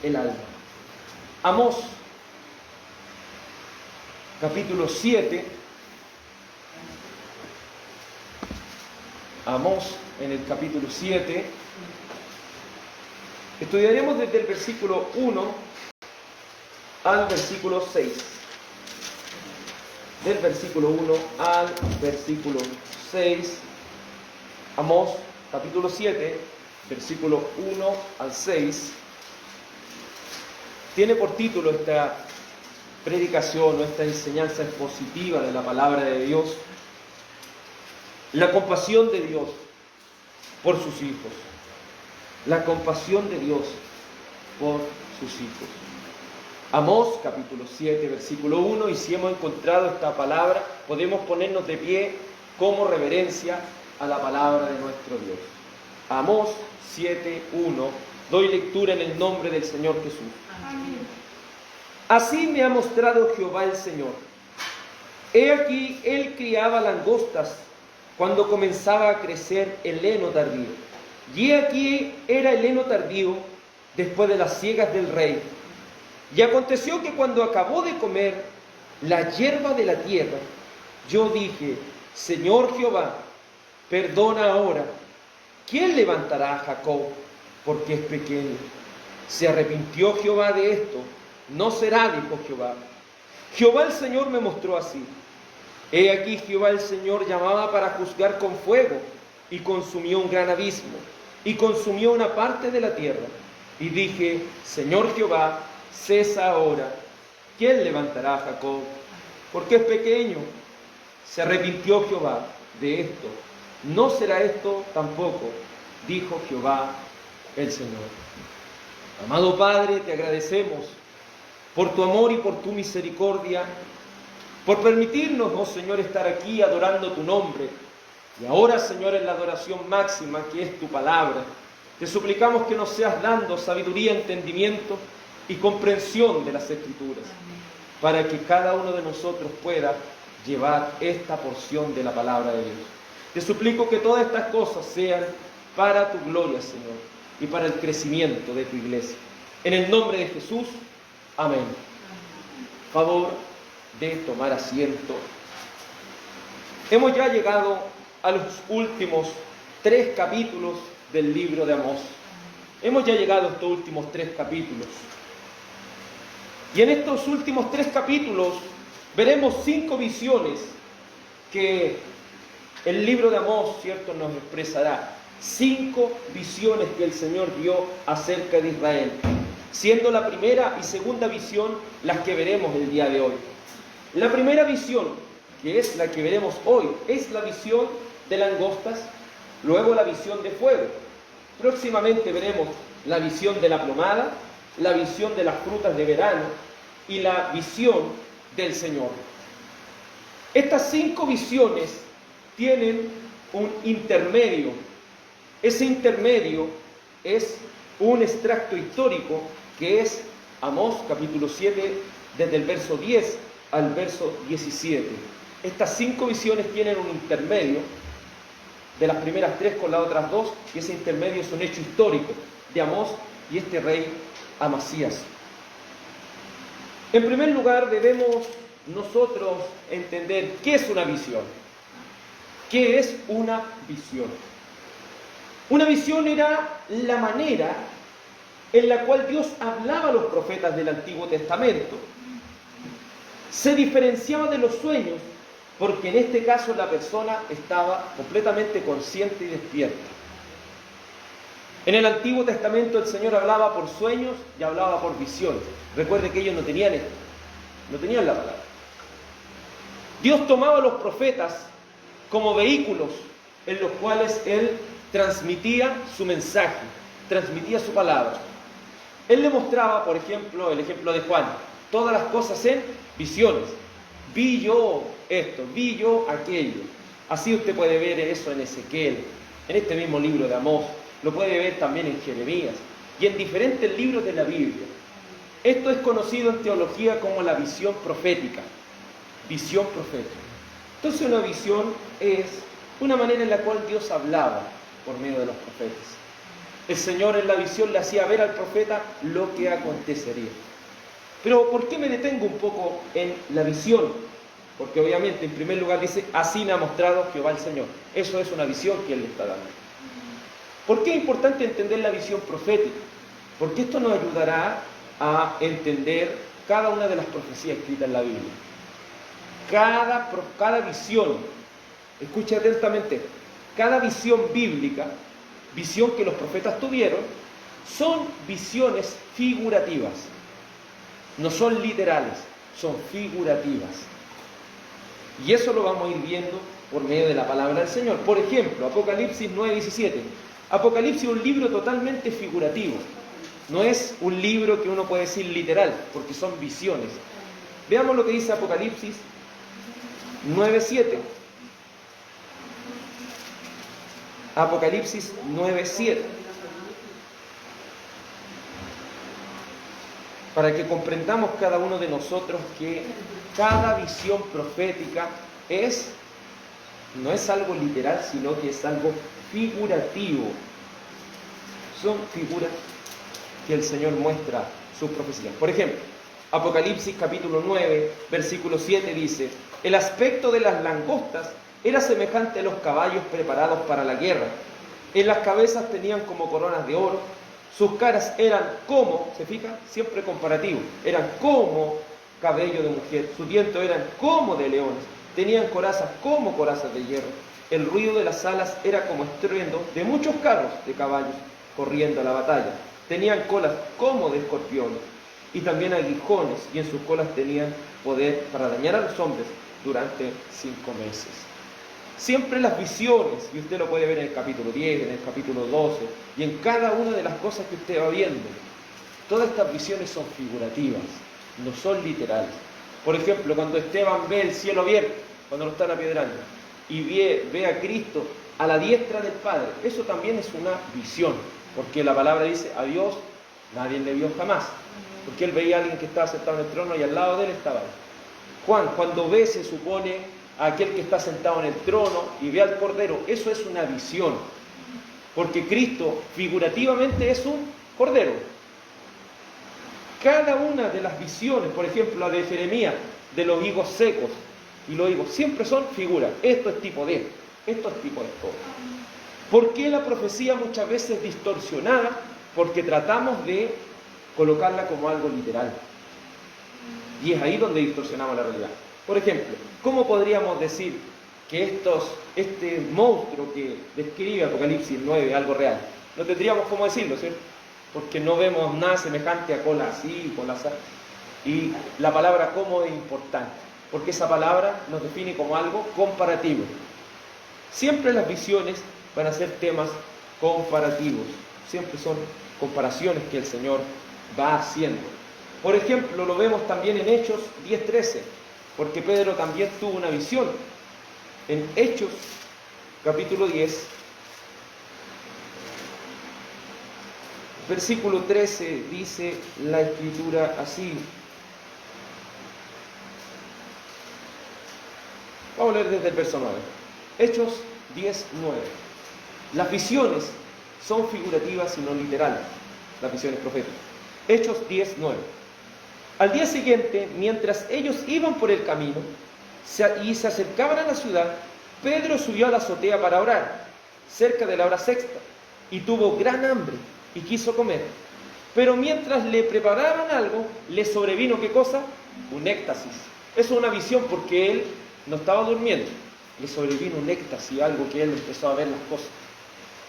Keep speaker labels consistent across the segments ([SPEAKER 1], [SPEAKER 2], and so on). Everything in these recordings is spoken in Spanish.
[SPEAKER 1] el alma. Amós, capítulo 7. Amós, en el capítulo 7. Estudiaremos desde el versículo 1 al versículo 6. Del versículo 1 al versículo 6. Amós, capítulo 7, versículo 1 al 6. Tiene por título esta predicación o esta enseñanza expositiva de la palabra de Dios: la compasión de Dios por sus hijos. La compasión de Dios por sus hijos. Amós, capítulo 7, versículo 1, y si hemos encontrado esta palabra, podemos ponernos de pie como reverencia a la palabra de nuestro Dios. Amós 7, 1, doy lectura en el nombre del Señor Jesús. Amén. Así me ha mostrado Jehová el Señor. He aquí, él criaba langostas cuando comenzaba a crecer el heno tardío. Y he aquí era el heno tardío después de las siegas del rey. Y aconteció que cuando acabó de comer la hierba de la tierra, yo dije: Señor Jehová, perdona ahora. ¿Quién levantará a Jacob? Porque es pequeño. Se arrepintió Jehová de esto. No será, dijo Jehová. Jehová el Señor me mostró así. He aquí Jehová el Señor llamaba para juzgar con fuego, y consumió un gran abismo, y consumió una parte de la tierra. Y dije: Señor Jehová, cesa ahora. ¿Quién levantará a Jacob? Porque es pequeño. Se arrepintió Jehová de esto. No será esto tampoco, dijo Jehová el Señor. Amado Padre, te agradecemos por tu amor y por tu misericordia, por permitirnos, oh Señor, estar aquí adorando tu nombre. Y ahora, Señor, en la adoración máxima que es tu palabra, te suplicamos que nos seas dando sabiduría, entendimiento y comprensión de las Escrituras, para que cada uno de nosotros pueda llevar esta porción de la palabra de Dios. Te suplico que todas estas cosas sean para tu gloria, Señor, y para el crecimiento de tu iglesia. En el nombre de Jesús, amén. Favor de tomar asiento. Hemos ya llegado a los últimos 3 capítulos del libro de Amós. Hemos ya llegado a estos últimos 3 capítulos. Y en estos últimos 3 capítulos veremos 5 visiones que el libro de Amós, ¿cierto?, nos expresará. 5 visiones que el Señor dio acerca de Israel, siendo la primera y segunda visión las que veremos el día de hoy. La primera visión, que es la que veremos hoy, es la visión de langostas, luego la visión de fuego. Próximamente veremos la visión de la plomada, la visión de las frutas de verano y la visión del Señor. Estas 5 visiones tienen un intermedio. Ese intermedio es un extracto histórico que es Amós capítulo 7, desde el verso 10 al verso 17. Estas 5 visiones tienen un intermedio de las primeras 3 con las otras 2, y ese intermedio es un hecho histórico de Amós y este rey Amasías. En primer lugar, debemos nosotros entender qué es una visión. ¿Qué es una visión? Una visión era la manera en la cual Dios hablaba a los profetas del Antiguo Testamento. Se diferenciaba de los sueños porque en este caso la persona estaba completamente consciente y despierta. En el Antiguo Testamento el Señor hablaba por sueños y hablaba por visiones. Recuerde que ellos no tenían esto, no tenían la palabra. Dios tomaba a los profetas como vehículos en los cuales Él transmitía su mensaje, transmitía su palabra. Él le mostraba, por ejemplo, el ejemplo de Juan, todas las cosas en visiones. Vi yo esto, vi yo aquello. Así usted puede ver eso en Ezequiel, en este mismo libro de Amós, lo puede ver también en Jeremías y en diferentes libros de la Biblia. Esto es conocido en teología como la visión profética. Visión profética. Entonces una visión es una manera en la cual Dios hablaba por medio de los profetas. El Señor en la visión le hacía ver al profeta lo que acontecería. Pero ¿por qué me detengo un poco en la visión? Porque obviamente en primer lugar dice, así me ha mostrado Jehová el Señor. Eso es una visión que Él le está dando. ¿Por qué es importante entender la visión profética? Porque esto nos ayudará a entender cada una de las profecías escritas en la Biblia. Cada visión, escucha atentamente, cada visión bíblica, visión que los profetas tuvieron, son visiones figurativas. No son literales, son figurativas. Y eso lo vamos a ir viendo por medio de la palabra del Señor. Por ejemplo, Apocalipsis 9:17. Apocalipsis es un libro totalmente figurativo. No es un libro que uno puede decir literal, porque son visiones. Veamos lo que dice Apocalipsis 9:7. Apocalipsis 9:7. Para que comprendamos cada uno de nosotros que cada visión profética no es algo literal, sino que es algo figurativo. Son figuras que el Señor muestra sus profecías. Por ejemplo, Apocalipsis capítulo 9, versículo 7 dice: el aspecto de las langostas era semejante a los caballos preparados para la guerra. En las cabezas tenían como coronas de oro. Sus caras eran como, ¿se fija? Siempre comparativo. Eran como cabello de mujer. Sus dientes eran como de leones. Tenían corazas como corazas de hierro. El ruido de las alas era como estruendo de muchos carros de caballos corriendo a la batalla. Tenían colas como de escorpiones y también aguijones, y en sus colas tenían poder para dañar a los hombres durante 5 meses. Siempre las visiones, y usted lo puede ver en el capítulo 10, en el capítulo 12, y en cada una de las cosas que usted va viendo, todas estas visiones son figurativas, no son literales. Por ejemplo, cuando Esteban ve el cielo abierto, cuando lo están apiedrando, y ve a Cristo a la diestra del Padre, eso también es una visión, porque la palabra dice: a Dios nadie le vio jamás, porque él veía a alguien que estaba sentado en el trono y al lado de él estaba él. Juan, cuando ve, se supone, a aquel que está sentado en el trono y ve al Cordero, eso es una visión, porque Cristo figurativamente es un Cordero. Cada una de las visiones, por ejemplo la de Jeremías, de los higos secos y los higos, siempre son figuras. Esto es tipo de esto, es tipo de esto. ¿Por qué la profecía muchas veces es distorsionada? Porque tratamos de colocarla como algo literal. Y es ahí donde distorsionamos la realidad. Por ejemplo, ¿cómo podríamos decir que este monstruo que describe Apocalipsis 9 es algo real? No tendríamos cómo decirlo, ¿cierto? Porque no vemos nada semejante a cola así, cola así. Y la palabra como es importante, porque esa palabra nos define como algo comparativo. Siempre las visiones van a ser temas comparativos. Siempre son comparaciones que el Señor va haciendo. Por ejemplo, lo vemos también en Hechos 10:13, porque Pedro también tuvo una visión. En Hechos, capítulo 10, versículo 13, dice la Escritura así. Vamos a leer desde el verso 9. Hechos 10:9. Las visiones son figurativas y no literales, las visiones proféticas. Hechos 10:9. Al día siguiente, mientras ellos iban por el camino y se acercaban a la ciudad, Pedro subió a la azotea para orar, cerca de la hora sexta, y tuvo gran hambre y quiso comer. Pero mientras le preparaban algo, le sobrevino, ¿qué cosa? Un éxtasis. Eso es una visión, porque él no estaba durmiendo. Le sobrevino un éxtasis, algo que él empezó a ver las cosas.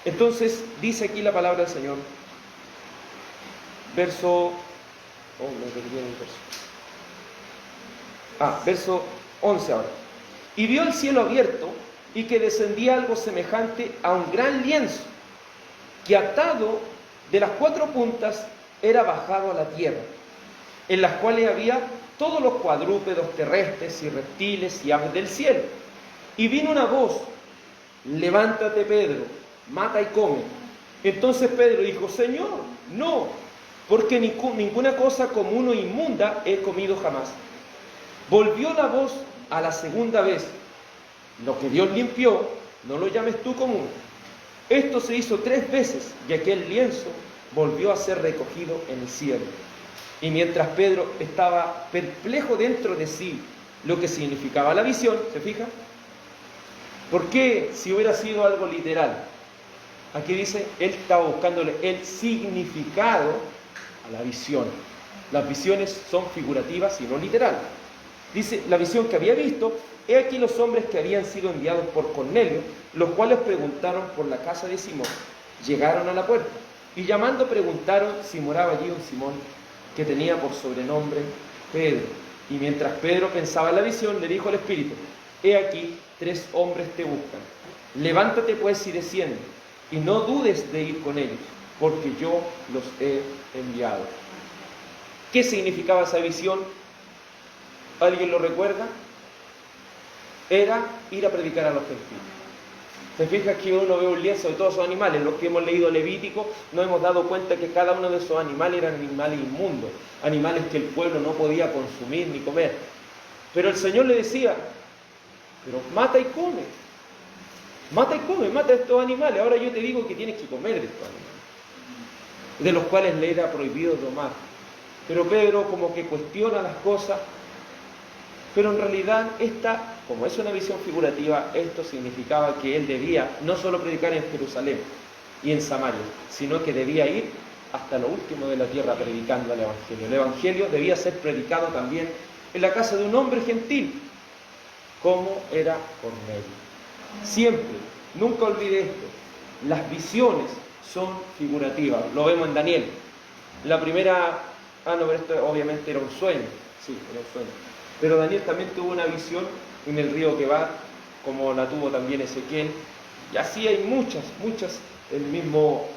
[SPEAKER 1] Entonces, dice aquí la palabra del Señor, verso 11 ahora. Y vio el cielo abierto y que descendía algo semejante a un gran lienzo, que atado de las 4 puntas era bajado a la tierra, en las cuales había todos los cuadrúpedos terrestres y reptiles y aves del cielo. Y vino una voz: levántate, Pedro, mata y come. Entonces Pedro dijo: Señor, no, porque ninguna cosa común o inmunda he comido jamás. Volvió la voz a la segunda vez: lo que Dios limpió, no lo llames tú común. Esto se hizo 3 veces y aquel lienzo volvió a ser recogido en el cielo. Y mientras Pedro estaba perplejo dentro de sí lo que significaba la visión, ¿se fija? ¿Por qué si hubiera sido algo literal? Aquí dice, él estaba buscándole el significado a la visión. Las visiones son figurativas y no literales. Dice, la visión que había visto, he aquí los hombres que habían sido enviados por Cornelio, los cuales preguntaron por la casa de Simón. Llegaron a la puerta y llamando preguntaron si moraba allí un Simón, que tenía por sobrenombre Pedro. Y mientras Pedro pensaba en la visión, le dijo al Espíritu, he aquí 3 hombres te buscan. Levántate pues y desciende, y no dudes de ir con ellos, porque yo los he enviado. ¿Qué significaba esa visión? ¿Alguien lo recuerda? Era ir a predicar a los gentiles. ¿Se fija que uno ve un lienzo de todos esos animales? Los que hemos leído Levítico nos hemos dado cuenta que cada uno de esos animales eran animales inmundos, animales que el pueblo no podía consumir ni comer. Pero el Señor le decía, pero mata y come. Mata y come, mata a estos animales. Ahora yo te digo que tienes que comer de estos animales, de los cuales le era prohibido tomar. Pero Pedro como que cuestiona las cosas, pero en realidad como es una visión figurativa, esto significaba que él debía no solo predicar en Jerusalén y en Samaria, sino que debía ir hasta lo último de la tierra predicando el Evangelio. El Evangelio debía ser predicado también en la casa de un hombre gentil, como era Cornelio. Siempre, nunca olvide esto, las visiones son figurativas. Lo vemos en Daniel. La primera, pero esto obviamente era un sueño, sí, era un sueño. Pero Daniel también tuvo una visión en el río Quebar, como la tuvo también Ezequiel. Y así hay muchas. El mismo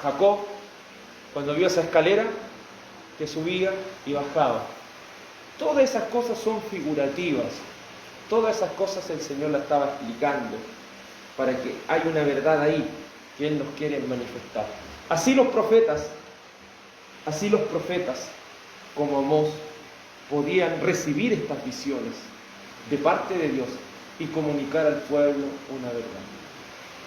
[SPEAKER 1] Jacob, cuando vio esa escalera que subía y bajaba. Todas esas cosas son figurativas. Todas esas cosas el Señor las estaba explicando para que haya una verdad ahí que Él nos quiere manifestar. Así los profetas como Amós podían recibir estas visiones de parte de Dios y comunicar al pueblo una verdad.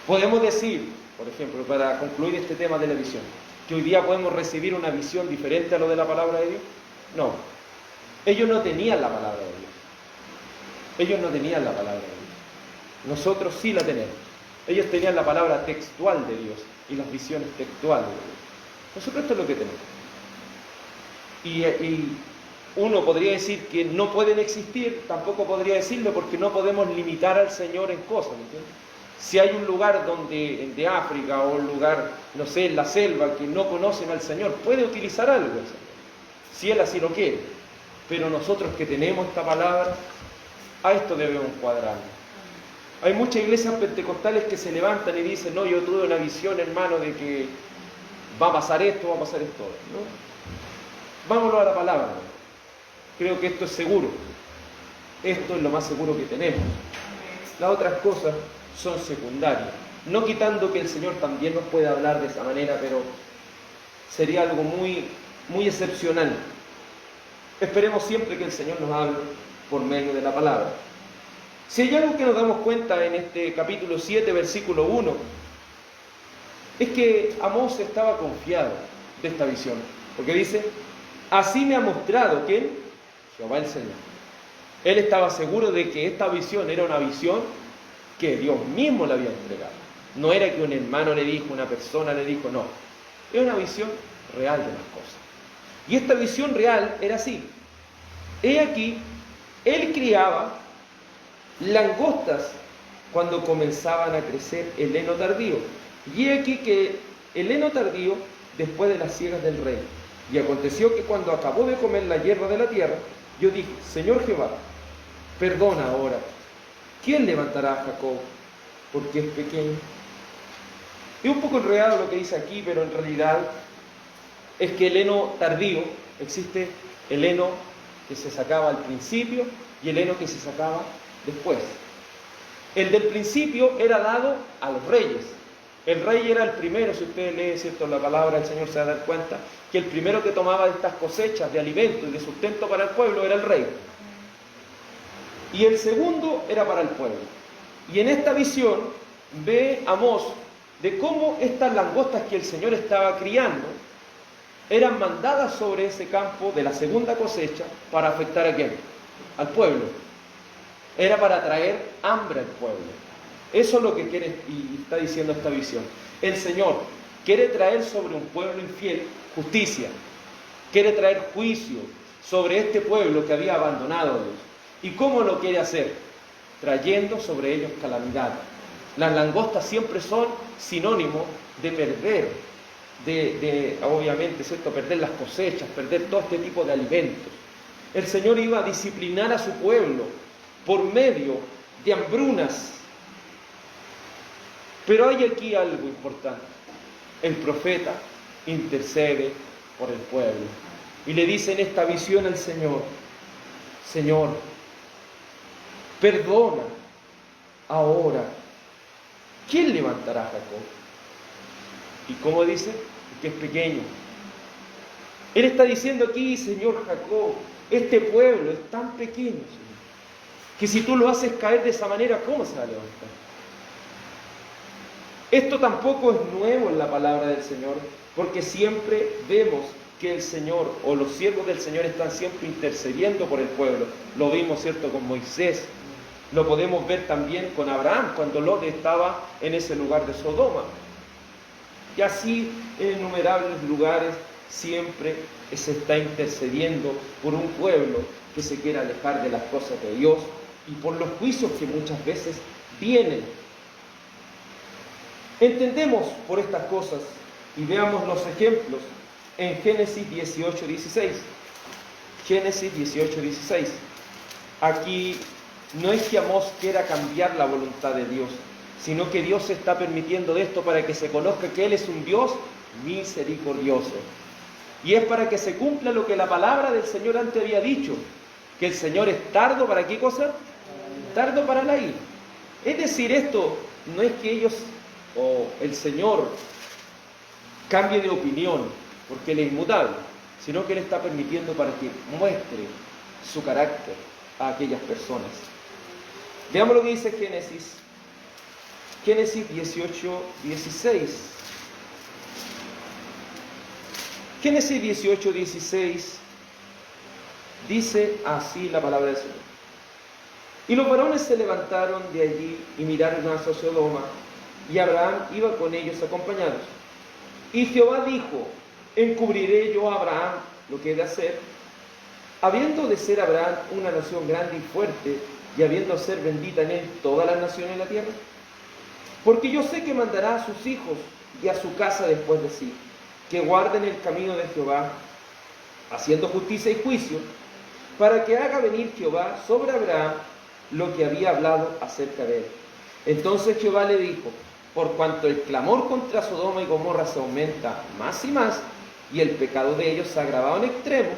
[SPEAKER 1] Podemos decir, por ejemplo, para concluir este tema de la visión, que hoy día podemos recibir una visión diferente a lo de la palabra de Dios. No, ellos no tenían la palabra de Dios. Ellos no tenían la palabra de Dios. Nosotros sí la tenemos. Ellos tenían la palabra textual de Dios y las visiones textuales de Dios. Nosotros esto es lo que tenemos. Y uno podría decir que no pueden existir, tampoco podría decirlo porque no podemos limitar al Señor en cosas, ¿me entiendes? Si hay un lugar de África o un lugar, no sé, en la selva, que no conocen al Señor, puede utilizar algo el Señor, si Él así lo quiere. Pero nosotros que tenemos esta palabra, a esto debemos cuadrarnos. Hay muchas iglesias pentecostales que se levantan y dicen, no, yo tuve una visión, hermano, de que va a pasar esto, ¿no? Vámonos a la palabra, ¿no? Creo que esto es seguro. Esto es lo más seguro que tenemos. Las otras cosas son secundarias. No quitando que el Señor también nos pueda hablar de esa manera, pero sería algo muy, muy excepcional. Esperemos siempre que el Señor nos hable por medio de la palabra. Si hay algo que nos damos cuenta en este capítulo 7, versículo 1, es que Amós estaba confiado de esta visión. Porque dice, así me ha mostrado, ¿quién? Jehová el Señor. Él estaba seguro de que esta visión era una visión que Dios mismo le había entregado. No era que un hermano le dijo, una persona le dijo, no. Era una visión real de las cosas. Y esta visión real era así. He aquí, él criaba langostas cuando comenzaban a crecer el heno tardío. Y he aquí que el heno tardío después de las siegas del rey. Y aconteció que cuando acabó de comer la hierba de la tierra, yo dije, Señor Jehová, perdona ahora. ¿Quién levantará a Jacob? Porque es pequeño. Es un poco enredado lo que dice aquí, pero en realidad es que el heno tardío, existe el heno que se sacaba al principio y el heno que se sacaba después. El del principio era dado a los reyes. El rey era el primero, si usted lee, ¿cierto?, la palabra del Señor, se va a dar cuenta que el primero que tomaba de estas cosechas de alimento y de sustento para el pueblo era el rey. Y el segundo era para el pueblo. Y en esta visión, ve Amós de cómo estas langostas que el Señor estaba criando eran mandadas sobre ese campo de la segunda cosecha para afectar a quién, al pueblo. Era para traer hambre al pueblo. Eso es lo que quiere y está diciendo esta visión. El Señor quiere traer sobre un pueblo infiel justicia, quiere traer juicio sobre este pueblo que había abandonado a Dios. ¿Y cómo lo quiere hacer? Trayendo sobre ellos calamidad. Las langostas siempre son sinónimo de perder, obviamente, ¿cierto?, perder las cosechas, perder todo este tipo de alimentos. El Señor iba a disciplinar a su pueblo por medio de hambrunas. Pero hay aquí algo importante. El profeta intercede por el pueblo y le dice en esta visión al Señor: Señor, perdona ahora. ¿Quién levantará a Jacob? ¿Y cómo dice? Que es pequeño. Él está diciendo aquí: Señor Jacob, este pueblo es tan pequeño, Señor, que si tú lo haces caer de esa manera, ¿cómo se va a levantar? Esto tampoco es nuevo en la palabra del Señor, porque siempre vemos que el Señor o los siervos del Señor están siempre intercediendo por el pueblo. Lo vimos, ¿cierto?, con Moisés. Lo podemos ver también con Abraham, cuando Lot estaba en ese lugar de Sodoma. Y así, en innumerables lugares, siempre se está intercediendo por un pueblo que se quiere alejar de las cosas de Dios y por los juicios que muchas veces vienen. Entendemos por estas cosas y veamos los ejemplos en Génesis 18:16. Génesis 18:16. Aquí no es que Amós quiera cambiar la voluntad de Dios, sino que Dios está permitiendo esto para que se conozca que Él es un Dios misericordioso. Y es para que se cumpla lo que la palabra del Señor antes había dicho, que el Señor es tardo ¿para qué cosa? Tardo para la ira. Es decir, esto no es que ellos o el Señor cambie de opinión porque Él es inmutable, sino que Él está permitiendo para que muestre su carácter a aquellas personas. Veamos lo que dice Génesis 18:16. Génesis 18:16 dice así la palabra del Señor: y los varones se levantaron de allí y miraron hacia Sodoma, y Abraham iba con ellos acompañados. Y Jehová dijo: encubriré yo a Abraham lo que he de hacer, habiendo de ser Abraham una nación grande y fuerte, y habiendo ser bendita en él todas las naciones de la tierra. Porque yo sé que mandará a sus hijos y a su casa después de sí, que guarden el camino de Jehová, haciendo justicia y juicio, para que haga venir Jehová sobre Abraham lo que había hablado acerca de él. Entonces Jehová le dijo: por cuanto el clamor contra Sodoma y Gomorra se aumenta más y más, y el pecado de ellos se ha agravado en extremo,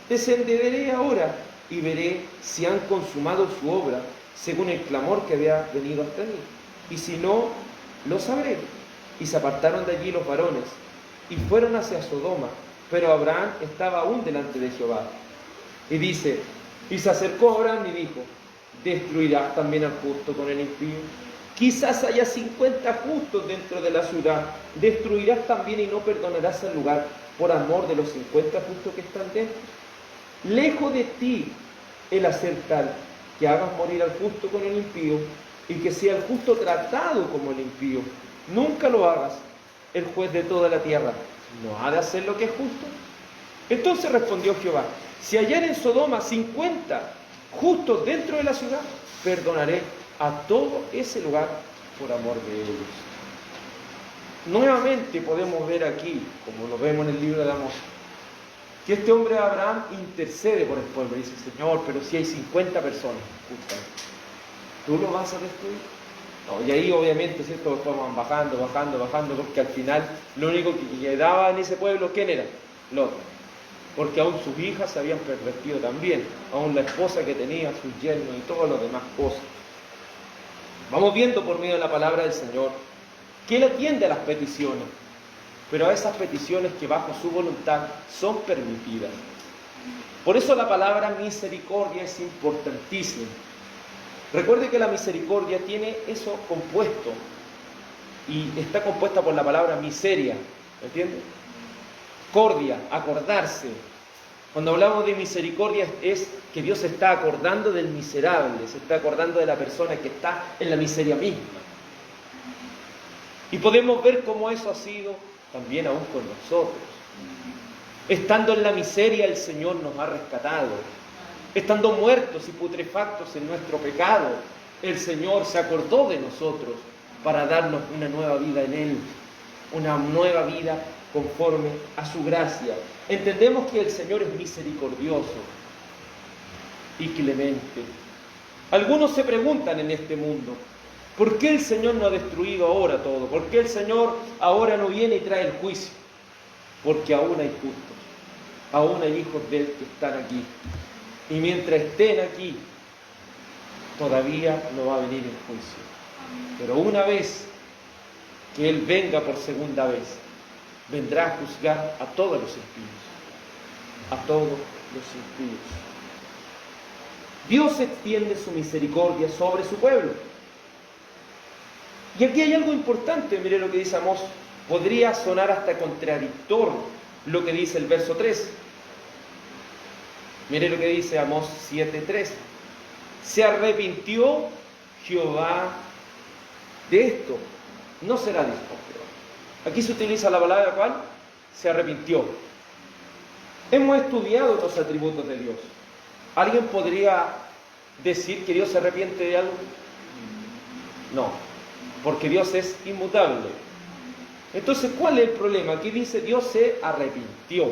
[SPEAKER 1] descenderé ahora y veré si han consumado su obra según el clamor que había venido hasta mí, y si no, lo sabré. Y se apartaron de allí los varones y fueron hacia Sodoma, pero Abraham estaba aún delante de Jehová. Y dice: y se acercó Abraham y dijo: ¿destruirás también al justo con el impío? Quizás haya 50 justos dentro de la ciudad. ¿Destruirás también y no perdonarás el lugar por amor de los 50 justos que están dentro? Lejos de ti el hacer tal, que hagas morir al justo con el impío, y que sea el justo tratado como el impío. Nunca lo hagas. El juez de toda la tierra ¿no ha de hacer lo que es justo? Entonces respondió Jehová: si hallar en Sodoma 50 justos dentro de la ciudad, perdonaré a todo ese lugar por amor de ellos. Nuevamente podemos ver aquí, como lo vemos en el libro de Amós, que este hombre Abraham intercede por el pueblo. Dice: Señor, pero si hay 50 personas, ¿tú lo vas a destruir? No, y ahí obviamente, ¿cierto?, después van bajando, porque al final lo único que quedaba en ese pueblo, ¿quién era? Lot. Porque aún sus hijas se habían pervertido también, aún la esposa que tenía, sus yernos y todas las demás cosas. Vamos viendo por medio de la palabra del Señor que Él atiende a las peticiones, pero a esas peticiones que bajo su voluntad son permitidas. Por eso la palabra misericordia es importantísima. Recuerde que la misericordia tiene eso compuesto, y está compuesta por la palabra miseria, ¿me entiendes? Cordia, acordarse. Cuando hablamos de misericordia es que Dios se está acordando del miserable, se está acordando de la persona que está en la miseria misma. Y podemos ver cómo eso ha sido también aún con nosotros. Estando en la miseria, el Señor nos ha rescatado. Estando muertos y putrefactos en nuestro pecado, el Señor se acordó de nosotros para darnos una nueva vida en Él, una nueva vida conforme a su gracia. Entendemos que el Señor es misericordioso y clemente. Algunos se preguntan en este mundo, ¿por qué el Señor no ha destruido ahora todo? ¿Por qué el Señor ahora no viene y trae el juicio? Porque aún hay justos, aún hay hijos de Él que están aquí. Y mientras estén aquí, todavía no va a venir el juicio. Pero una vez que Él venga por segunda vez, vendrá a juzgar a todos los impíos. A todos los impíos. Dios extiende su misericordia sobre su pueblo. Y aquí hay algo importante, mire lo que dice Amós. Podría sonar hasta contradictorio lo que dice el verso 3. Mire lo que dice Amós 7:3. Se arrepintió Jehová de esto. No será dijo Jehová. Aquí se utiliza la palabra ¿cuál? Se arrepintió. Hemos estudiado los atributos de Dios. ¿Alguien podría decir que Dios se arrepiente de algo? No, porque Dios es inmutable. Entonces, ¿cuál es el problema? Aquí dice Dios se arrepintió.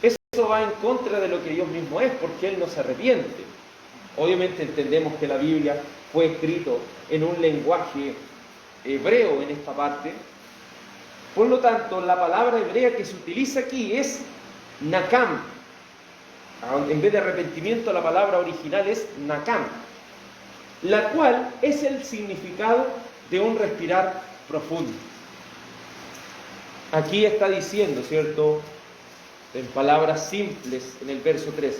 [SPEAKER 1] Eso va en contra de lo que Dios mismo es, porque Él no se arrepiente. Obviamente entendemos que la Biblia fue escrito en un lenguaje hebreo en esta parte. Por lo tanto, la palabra hebrea que se utiliza aquí es nakam. En vez de arrepentimiento, la palabra original es nakam, la cual es el significado de un respirar profundo. Aquí está diciendo, ¿cierto?, en palabras simples, en el verso 3,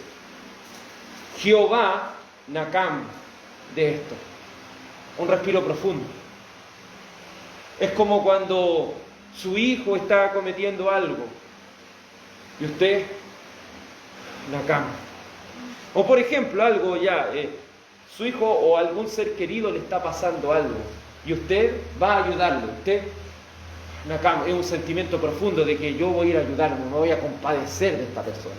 [SPEAKER 1] Jehová nakam de esto, un respiro profundo. Es como cuando su hijo está cometiendo algo y usted nakam. O por ejemplo, algo ya, su hijo o algún ser querido le está pasando algo y usted va a ayudarlo. Usted nakam, es un sentimiento profundo de que yo voy a ir a ayudarlo, me voy a compadecer de esta persona.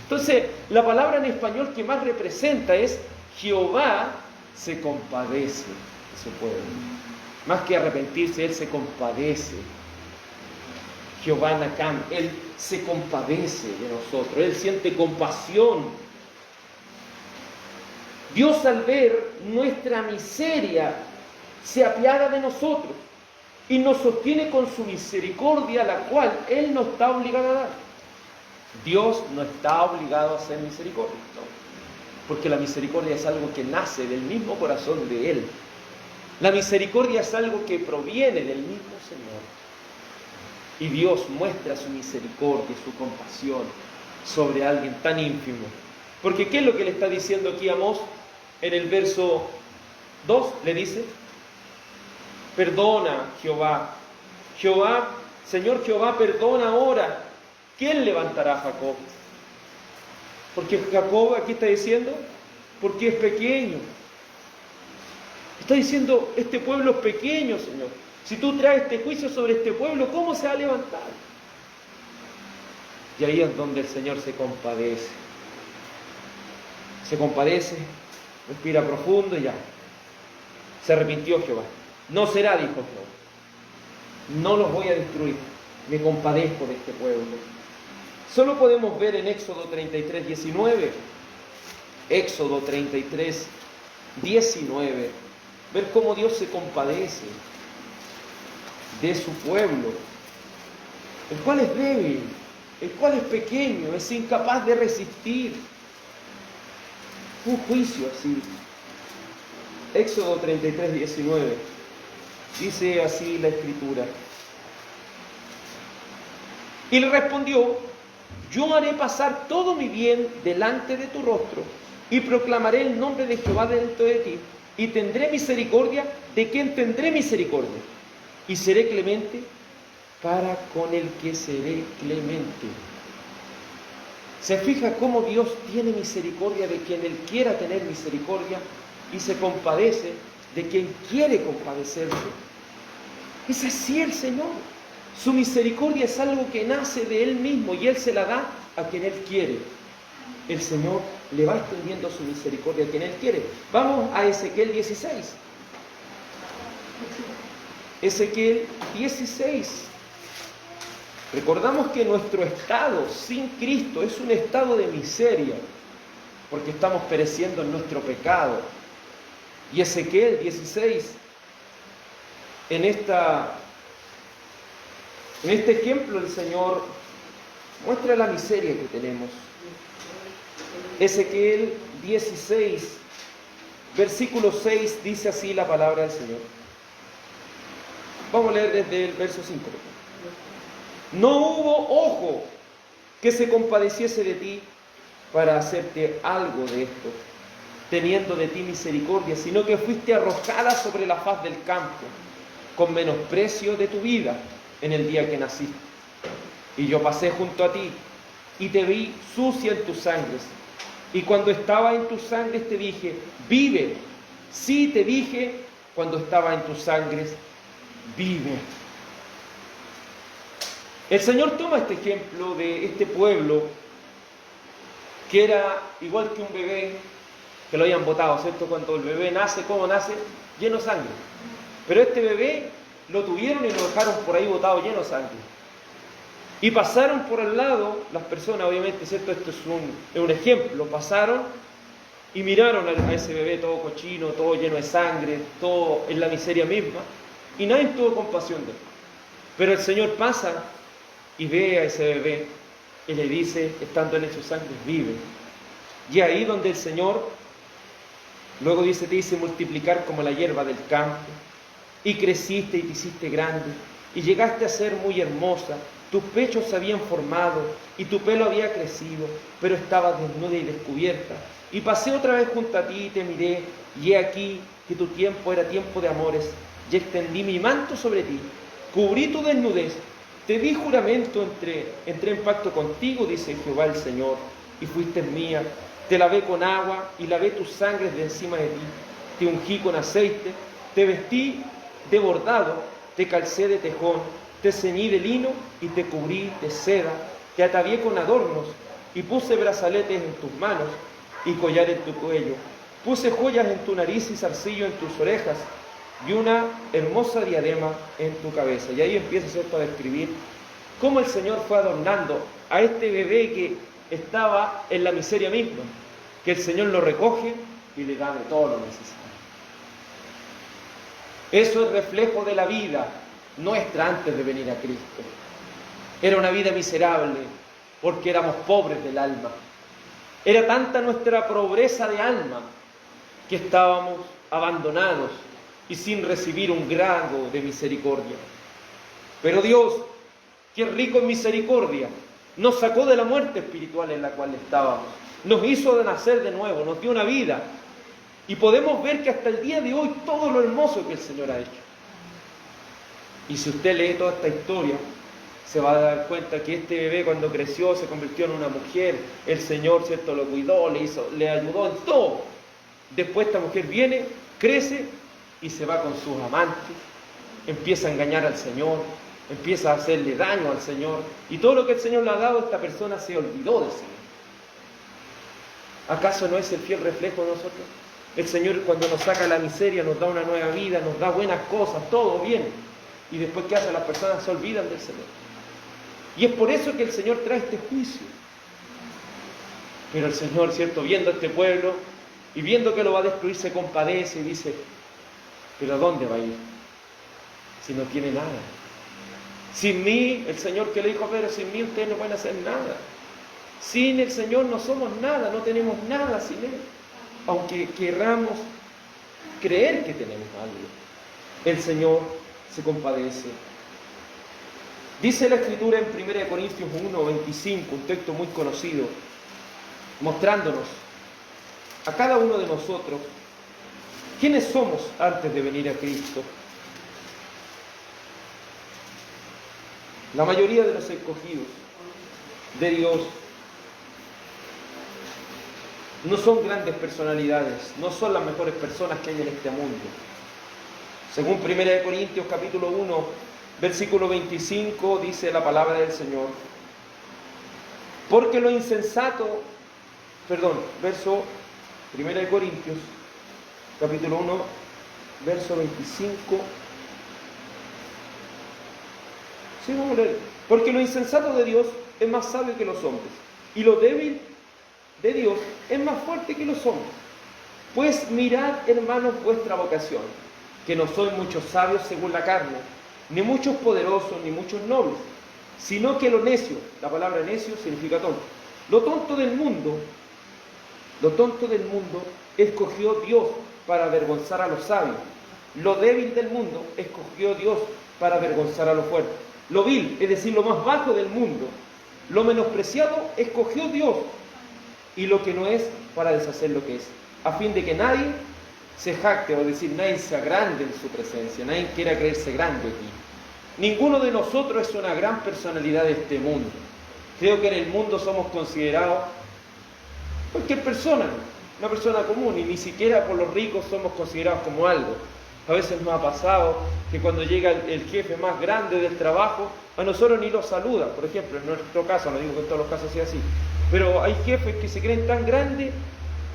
[SPEAKER 1] Entonces, la palabra en español que más representa es Jehová se compadece de su pueblo. Más que arrepentirse, Él se compadece. Jehová nakam, Él se compadece de nosotros, Él siente compasión. Dios, al ver nuestra miseria, se apiada de nosotros y nos sostiene con su misericordia, la cual Él no está obligado a dar. Dios no está obligado a hacer misericordia, no, porque la misericordia es algo que nace del mismo corazón de Él. La misericordia es algo que proviene del mismo Señor. Y Dios muestra su misericordia, su compasión sobre alguien tan ínfimo. Porque ¿qué es lo que le está diciendo aquí a Amós? En el verso 2 le dice, perdona Jehová. Señor Jehová, perdona ahora. ¿Quién levantará a Jacob? Porque Jacob aquí está diciendo, porque es pequeño. Está diciendo, este pueblo es pequeño, Señor. Si tú traes este juicio sobre este pueblo, ¿cómo se va a levantar? Y ahí es donde el Señor se compadece. Se compadece, respira profundo y ya. Se arrepintió Jehová. No será, dijo Jehová. No los voy a destruir. Me compadezco de este pueblo. Solo podemos ver en Éxodo 33, 19. Éxodo 33, 19. Ver cómo Dios se compadece de su pueblo, el cual es débil, el cual es pequeño, es incapaz de resistir un juicio así. Éxodo 33, 19, dice así la Escritura. Y le respondió, yo haré pasar todo mi bien delante de tu rostro, y proclamaré el nombre de Jehová dentro de ti, y tendré misericordia de quien tendré misericordia, y seré clemente para con el que seré clemente. ¿Se fija cómo Dios tiene misericordia de quien Él quiera tener misericordia y se compadece de quien quiere compadecerse? Es así el Señor. Su misericordia es algo que nace de Él mismo y Él se la da a quien Él quiere. El Señor le va extendiendo su misericordia a quien Él quiere. Vamos a Ezequiel 16. Ezequiel 16. Recordamos que nuestro estado sin Cristo es un estado de miseria, porque estamos pereciendo en nuestro pecado. Y Ezequiel 16, en este ejemplo el Señor muestra la miseria que tenemos. Ezequiel 16, versículo 6, dice así la palabra del Señor. Vamos a leer desde el verso 5. No hubo ojo que se compadeciese de ti para hacerte algo de esto, teniendo de ti misericordia, sino que fuiste arrojada sobre la faz del campo, con menosprecio de tu vida en el día que naciste. Y yo pasé junto a ti, y te vi sucia en tus sangres. Y cuando estaba en tus sangres te dije, vive. Sí, te dije, cuando estaba en tus sangres, vive. El Señor toma este ejemplo de este pueblo que era igual que un bebé que lo habían botado, ¿cierto? Cuando el bebé nace, ¿cómo nace? Lleno de sangre. Pero este bebé lo tuvieron y lo dejaron por ahí botado lleno de sangre. Y pasaron por el lado, las personas obviamente, ¿cierto? Esto es un ejemplo, pasaron y miraron a ese bebé todo cochino, todo lleno de sangre, todo en la miseria misma, y nadie tuvo compasión de él. Pero el Señor pasa y ve a ese bebé y le dice, estando en su sangre, vive. Y ahí donde el Señor, luego dice, te hice multiplicar como la hierba del campo, y creciste y te hiciste grande, y llegaste a ser muy hermosa, tus pechos se habían formado, y tu pelo había crecido, pero estabas desnuda y descubierta. Y pasé otra vez junto a ti y te miré, y he aquí que tu tiempo era tiempo de amores, y extendí mi manto sobre ti, cubrí tu desnudez, te di juramento, entré en pacto contigo, dice Jehová el Señor, y fuiste mía, te lavé con agua, y lavé tus sangres de encima de ti, te ungí con aceite, te vestí de bordado, te calcé de tejón, te ceñí de lino y te cubrí de seda, te atavié con adornos y puse brazaletes en tus manos y collar en tu cuello, puse joyas en tu nariz y zarcillo en tus orejas y una hermosa diadema en tu cabeza. Y ahí empieza, ¿cierto?, a describir cómo el Señor fue adornando a este bebé que estaba en la miseria misma, que el Señor lo recoge y le da de todo lo necesario. Eso es reflejo de la vida nuestra antes de venir a Cristo. Era una vida miserable porque éramos pobres del alma. Era tanta nuestra pobreza de alma que estábamos abandonados y sin recibir un grado de misericordia. Pero Dios, que es rico en misericordia, nos sacó de la muerte espiritual en la cual estábamos, nos hizo nacer de nuevo, nos dio una vida, y podemos ver que hasta el día de hoy todo lo hermoso que el Señor ha hecho. Y si usted lee toda esta historia, se va a dar cuenta que este bebé cuando creció se convirtió en una mujer, el Señor, ¿cierto?, lo cuidó, le ayudó en todo. Después esta mujer viene, crece y se va con sus amantes, empieza a engañar al Señor, empieza a hacerle daño al Señor, y todo lo que el Señor le ha dado, esta persona se olvidó del Señor. ¿Acaso no es el fiel reflejo de nosotros? El Señor, cuando nos saca la miseria, nos da una nueva vida, nos da buenas cosas, todo bien. Y después, ¿qué hacen? Las personas se olvidan del Señor. Y es por eso que el Señor trae este juicio. Pero el Señor, ¿cierto?, viendo a este pueblo y viendo que lo va a destruir, se compadece y dice, ¿pero a dónde va a ir? Si no tiene nada. Sin mí, el Señor que le dijo a Pedro, sin mí ustedes no pueden hacer nada. Sin el Señor no somos nada, no tenemos nada sin Él. Aunque querramos creer que tenemos algo, el Señor se compadece. Dice la Escritura en 1 Corintios 1:25, un texto muy conocido, mostrándonos a cada uno de nosotros quiénes somos antes de venir a Cristo. La mayoría de los escogidos de Dios no son grandes personalidades, no son las mejores personas que hay en este mundo. Según 1 Corintios capítulo 1, versículo 25, dice la palabra del Señor: porque lo insensato, verso 1 Corintios capítulo 1, verso 25. Sí, vamos a leer. Porque lo insensato de Dios es más sabio que los hombres, y lo débil de Dios es más fuerte que los hombres. Pues mirad, hermanos, vuestra vocación, que no sois muchos sabios según la carne, ni muchos poderosos, ni muchos nobles, sino que lo necio, la palabra necio significa tonto, lo tonto del mundo escogió Dios para avergonzar a los sabios. Lo débil del mundo escogió Dios para avergonzar a los fuertes. Lo vil, es decir, lo más bajo del mundo, lo menospreciado, escogió Dios, y lo que no es, para deshacer lo que es, a fin de que nadie se jacte, o decir, nadie se agrande en su presencia, nadie quiera creerse grande aquí. Ninguno de nosotros es una gran personalidad de este mundo. Creo que en el mundo somos considerados cualquier persona, una persona común, y ni siquiera por los ricos somos considerados como algo. A veces nos ha pasado que cuando llega el jefe más grande del trabajo, a nosotros ni lo saluda. Por ejemplo, en nuestro caso, no digo que en todos los casos sea así, pero hay jefes que se creen tan grandes,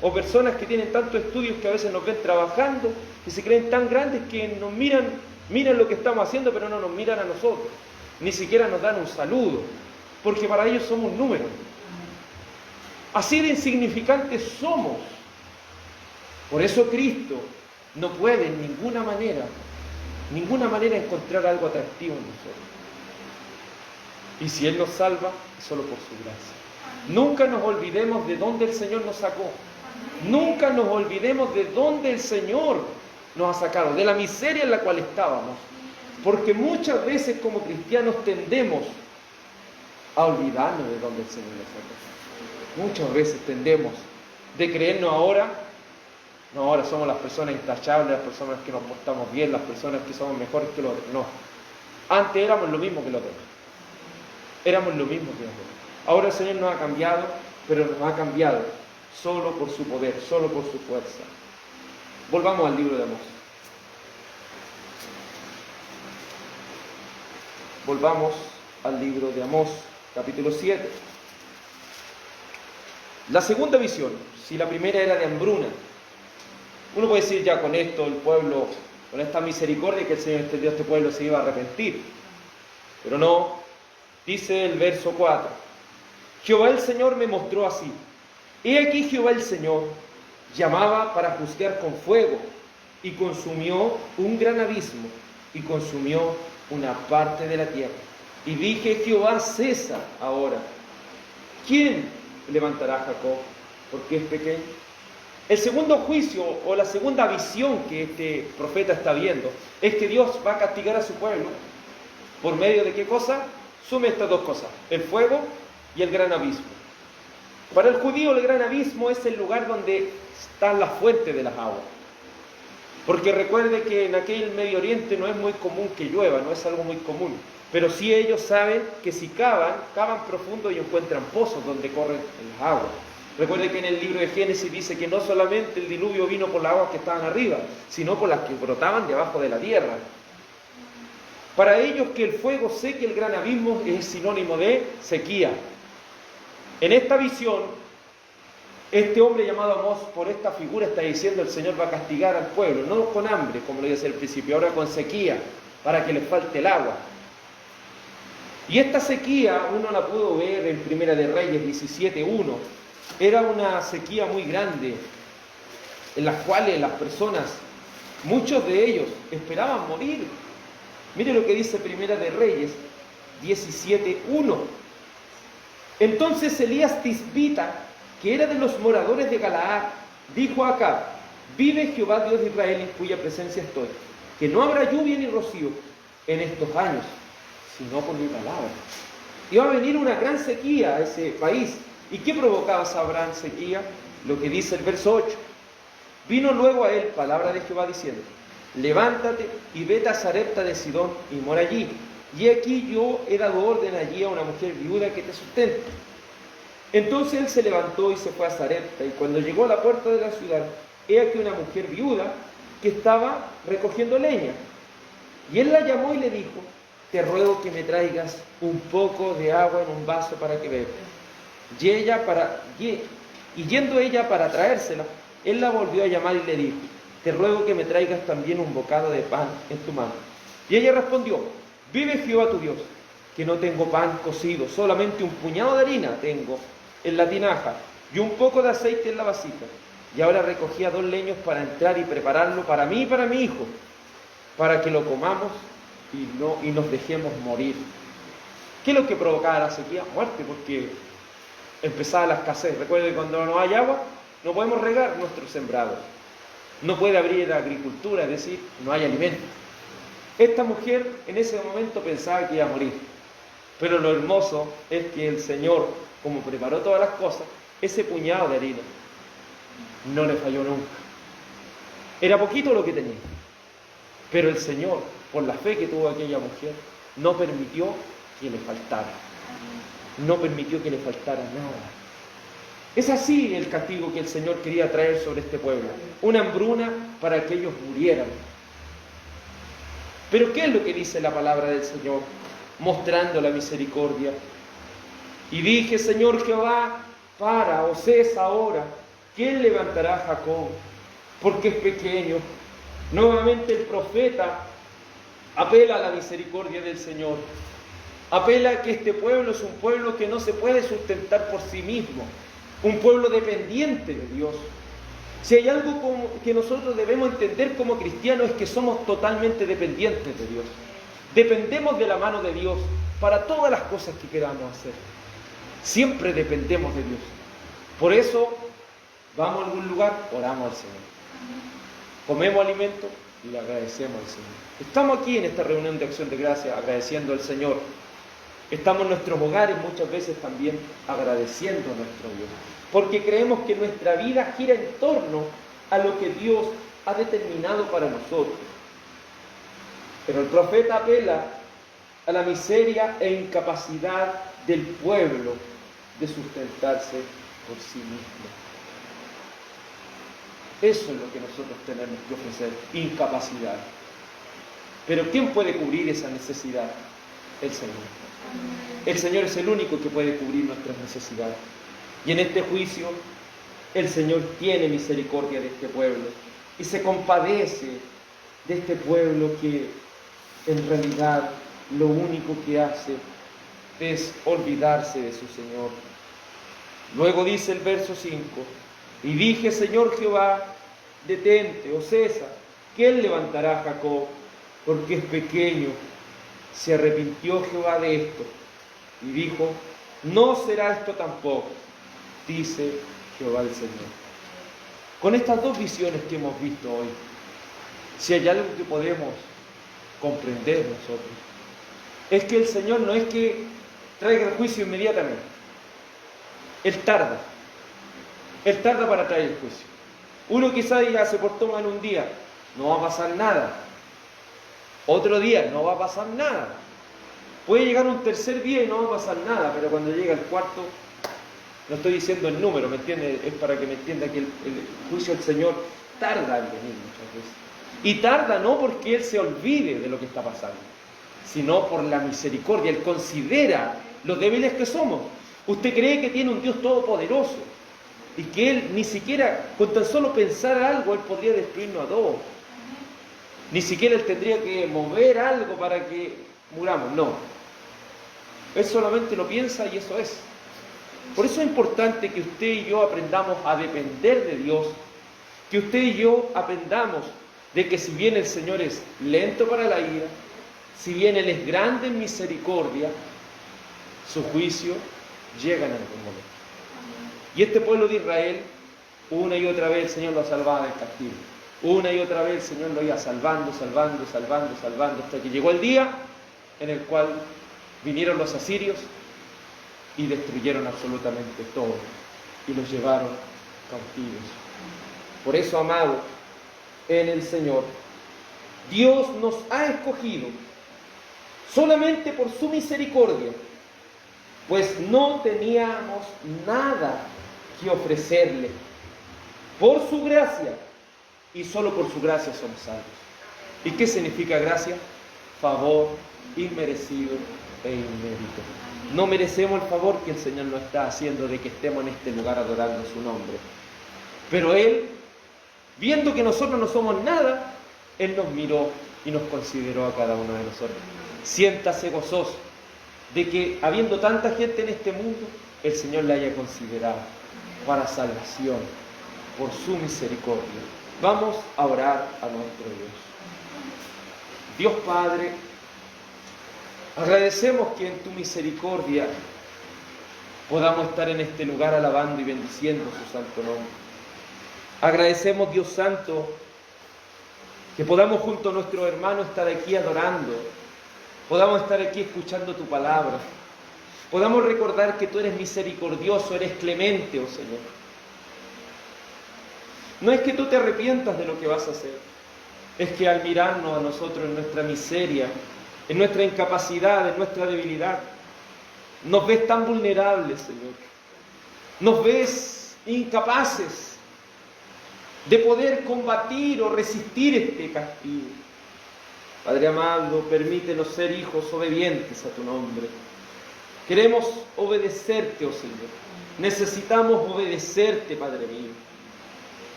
[SPEAKER 1] o personas que tienen tantos estudios que a veces nos ven trabajando, que se creen tan grandes que nos miran lo que estamos haciendo, pero no nos miran a nosotros. Ni siquiera nos dan un saludo, porque para ellos somos números. Así de insignificantes somos. Por eso Cristo no puede en ninguna manera encontrar algo atractivo en nosotros. Y si Él nos salva, es solo por su gracia. Nunca nos olvidemos de dónde el Señor nos sacó. Nunca nos olvidemos de dónde el Señor nos ha sacado, de la miseria en la cual estábamos. Porque muchas veces como cristianos tendemos a olvidarnos de dónde el Señor nos sacó. Muchas veces tendemos de creernos ahora somos las personas intachables, las personas que nos portamos bien, las personas que somos mejores que los otros. No. Antes éramos lo mismo que los otros. Ahora el Señor nos ha cambiado, pero nos ha cambiado solo por su poder, solo por su fuerza. Volvamos al libro de Amós. Volvamos al libro de Amós, capítulo 7. La segunda visión, si la primera era de hambruna, uno puede decir ya con esto el pueblo, con esta misericordia que el Señor extendió a este pueblo se iba a arrepentir. Pero no, dice el verso 4, Jehová el Señor me mostró así. He aquí Jehová el Señor llamaba para juzgar con fuego, y consumió un gran abismo, y consumió una parte de la tierra. Y dije, Jehová, cesa ahora. ¿Quién levantará a Jacob? Porque es pequeño. El segundo juicio, o la segunda visión que este profeta está viendo, es que Dios va a castigar a su pueblo. ¿Por medio de qué cosa? Sume estas dos cosas, el fuego y el gran abismo. Para el judío el gran abismo es el lugar donde están las fuentes de las aguas. Porque recuerde que en aquel Medio Oriente no es muy común que llueva, no es algo muy común. Pero sí ellos saben que si cavan profundo y encuentran pozos donde corren las aguas. Recuerde que en el libro de Génesis dice que no solamente el diluvio vino por las aguas que estaban arriba, sino por las que brotaban debajo de la tierra. Para ellos que el fuego seque el gran abismo es sinónimo de sequía. En esta visión, este hombre llamado Amós, por esta figura está diciendo el Señor va a castigar al pueblo, no con hambre, como lo decía al principio, ahora con sequía, para que les falte el agua. Y esta sequía uno la pudo ver en Primera de Reyes 17:1. Era una sequía muy grande, en la cual las personas, muchos de ellos, esperaban morir. Mire lo que dice Primera de Reyes 17:1. Entonces Elías Tisbita, que era de los moradores de Galaad, dijo a Acab, vive Jehová Dios de Israel en cuya presencia estoy, que no habrá lluvia ni rocío en estos años, sino por mi palabra. Iba a venir una gran sequía a ese país. ¿Y qué provocaba esa gran sequía? Lo que dice el verso 8. Vino luego a él palabra de Jehová diciendo, levántate y vete a Sarepta de Sidón y mora allí, y aquí yo he dado orden allí a una mujer viuda que te sustente. Entonces él se levantó y se fue a Sarepta, y cuando llegó a la puerta de la ciudad, he aquí una mujer viuda que estaba recogiendo leña. Y él la llamó y le dijo: te ruego que me traigas un poco de agua en un vaso para que beba. Y yendo ella para traérsela, él la volvió a llamar y le dijo: te ruego que me traigas también un bocado de pan en tu mano. Y ella respondió: vive Jehová tu Dios, que no tengo pan cocido, solamente un puñado de harina tengo en la tinaja y un poco de aceite en la vasija. Y ahora recogía 2 leños para entrar y prepararlo para mí y para mi hijo, para que lo comamos y nos dejemos morir. ¿Qué es lo que provocaba la sequía? Muerte, porque empezaba la escasez. Recuerde que cuando no hay agua, no podemos regar nuestros sembrados. No puede abrir la agricultura, es decir, no hay alimento. Esta mujer en ese momento pensaba que iba a morir. Pero lo hermoso es que el Señor, como preparó todas las cosas, ese puñado de harina no le falló nunca. Era poquito lo que tenía, pero el Señor, por la fe que tuvo aquella mujer, no permitió que le faltara. No permitió que le faltara nada. Es así el castigo que el Señor quería traer sobre este pueblo. Una hambruna para que ellos murieran. Pero ¿qué es lo que dice la palabra del Señor? Mostrando la misericordia. Y dije: Señor Jehová, para o cesa ahora. ¿Quién levantará a Jacob? Porque es pequeño. Nuevamente el profeta apela a la misericordia del Señor. Apela a que este pueblo es un pueblo que no se puede sustentar por sí mismo. Un pueblo dependiente de Dios. Si hay algo que nosotros debemos entender como cristianos, es que somos totalmente dependientes de Dios. Dependemos de la mano de Dios para todas las cosas que queramos hacer. Siempre dependemos de Dios. Por eso, vamos a algún lugar, oramos al Señor. Comemos alimento y le agradecemos al Señor. Estamos aquí en esta reunión de acción de gracias agradeciendo al Señor. Estamos en nuestros hogares muchas veces también agradeciendo a nuestro Dios. Porque creemos que nuestra vida gira en torno a lo que Dios ha determinado para nosotros. Pero el profeta apela a la miseria e incapacidad del pueblo de sustentarse por sí mismo. Eso es lo que nosotros tenemos que ofrecer, incapacidad. Pero ¿quién puede cubrir esa necesidad? El Señor. El Señor es el único que puede cubrir nuestras necesidades. Y en este juicio, el Señor tiene misericordia de este pueblo y se compadece de este pueblo que en realidad lo único que hace es olvidarse de su Señor. Luego dice el verso 5: y dije: Señor Jehová, detente, o cesa, ¿quién levantará a Jacob? Porque es pequeño. Se arrepintió Jehová de esto y dijo: no será esto tampoco, dice Jehová el Señor. Con estas dos visiones que hemos visto hoy, si hay algo que podemos comprender nosotros, es que el Señor no es que traiga el juicio inmediatamente. Él tarda para traer el juicio. Uno quizás ya se portó mal un día, no va a pasar nada. Otro día no va a pasar nada. Puede llegar un tercer día y no va a pasar nada, pero cuando llega el cuarto, no estoy diciendo el número, ¿me entiende? Es para que me entienda que el juicio del Señor tarda en venir muchas veces. Y tarda no porque Él se olvide de lo que está pasando, sino por la misericordia. Él considera los débiles que somos. Usted cree que tiene un Dios todopoderoso y que Él ni siquiera, con tan solo pensar algo, Él podría destruirnos a todos. Ni siquiera Él tendría que mover algo para que muramos, no. Él solamente lo piensa y eso es. Por eso es importante que usted y yo aprendamos a depender de Dios, que usted y yo aprendamos de que si bien el Señor es lento para la ira, si bien Él es grande en misericordia, su juicio llega en algún momento. Y este pueblo de Israel, una y otra vez el Señor lo salvaba del castigo. Una y otra vez el Señor lo iba salvando, hasta que llegó el día en el cual vinieron los asirios y destruyeron absolutamente todo y los llevaron cautivos. Por eso, amado, en el Señor, Dios nos ha escogido solamente por su misericordia, pues no teníamos nada que ofrecerle. Por su gracia, y solo por su gracia somos salvos. ¿Y qué significa gracia? Favor inmerecido e inédito. No merecemos el favor que el Señor nos está haciendo de que estemos en este lugar adorando su nombre. Pero Él, viendo que nosotros no somos nada, Él nos miró y nos consideró a cada uno de nosotros. Siéntase gozoso de que, habiendo tanta gente en este mundo, el Señor le haya considerado para salvación, por su misericordia. Vamos a orar a nuestro Dios. Dios Padre, agradecemos que en tu misericordia podamos estar en este lugar alabando y bendiciendo su santo nombre. Agradecemos, Dios Santo, que podamos junto a nuestros hermanos estar aquí adorando, podamos estar aquí escuchando tu palabra, podamos recordar que tú eres misericordioso, eres clemente, oh Señor. No es que tú te arrepientas de lo que vas a hacer, es que al mirarnos a nosotros en nuestra miseria, en nuestra incapacidad, en nuestra debilidad, nos ves tan vulnerables, Señor. Nos ves incapaces de poder combatir o resistir este castigo. Padre amado, permítenos ser hijos obedientes a tu nombre. Queremos obedecerte, oh Señor. Necesitamos obedecerte, Padre mío.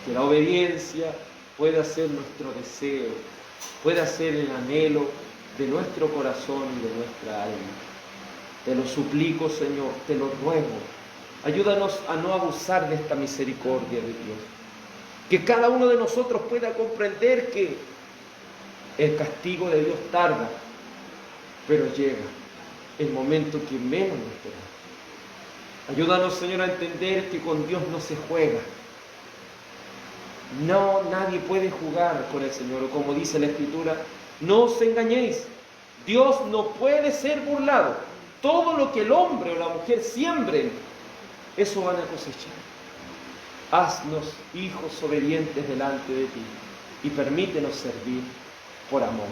[SPEAKER 1] Que la obediencia pueda ser nuestro deseo, pueda ser el anhelo de nuestro corazón y de nuestra alma. Te lo suplico, Señor, te lo ruego. Ayúdanos a no abusar de esta misericordia de Dios. Que cada uno de nosotros pueda comprender que el castigo de Dios tarda, pero llega el momento que menos nos esperamos. Ayúdanos, Señor, a entender que con Dios no se juega. No, nadie puede jugar con el Señor, o como dice la Escritura, no os engañéis, Dios no puede ser burlado. Todo lo que el hombre o la mujer siembren, eso van a cosechar. Haznos hijos obedientes delante de ti y permítenos servir por amor.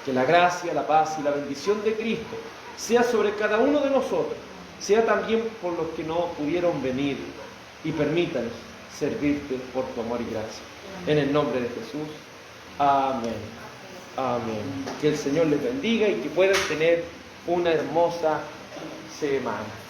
[SPEAKER 1] Que la gracia, la paz y la bendición de Cristo sea sobre cada uno de nosotros, sea también por los que no pudieron venir, y permítanos servirte por tu amor y gracia. En el nombre de Jesús. Amén. Amén. Que el Señor les bendiga y que puedan tener una hermosa semana.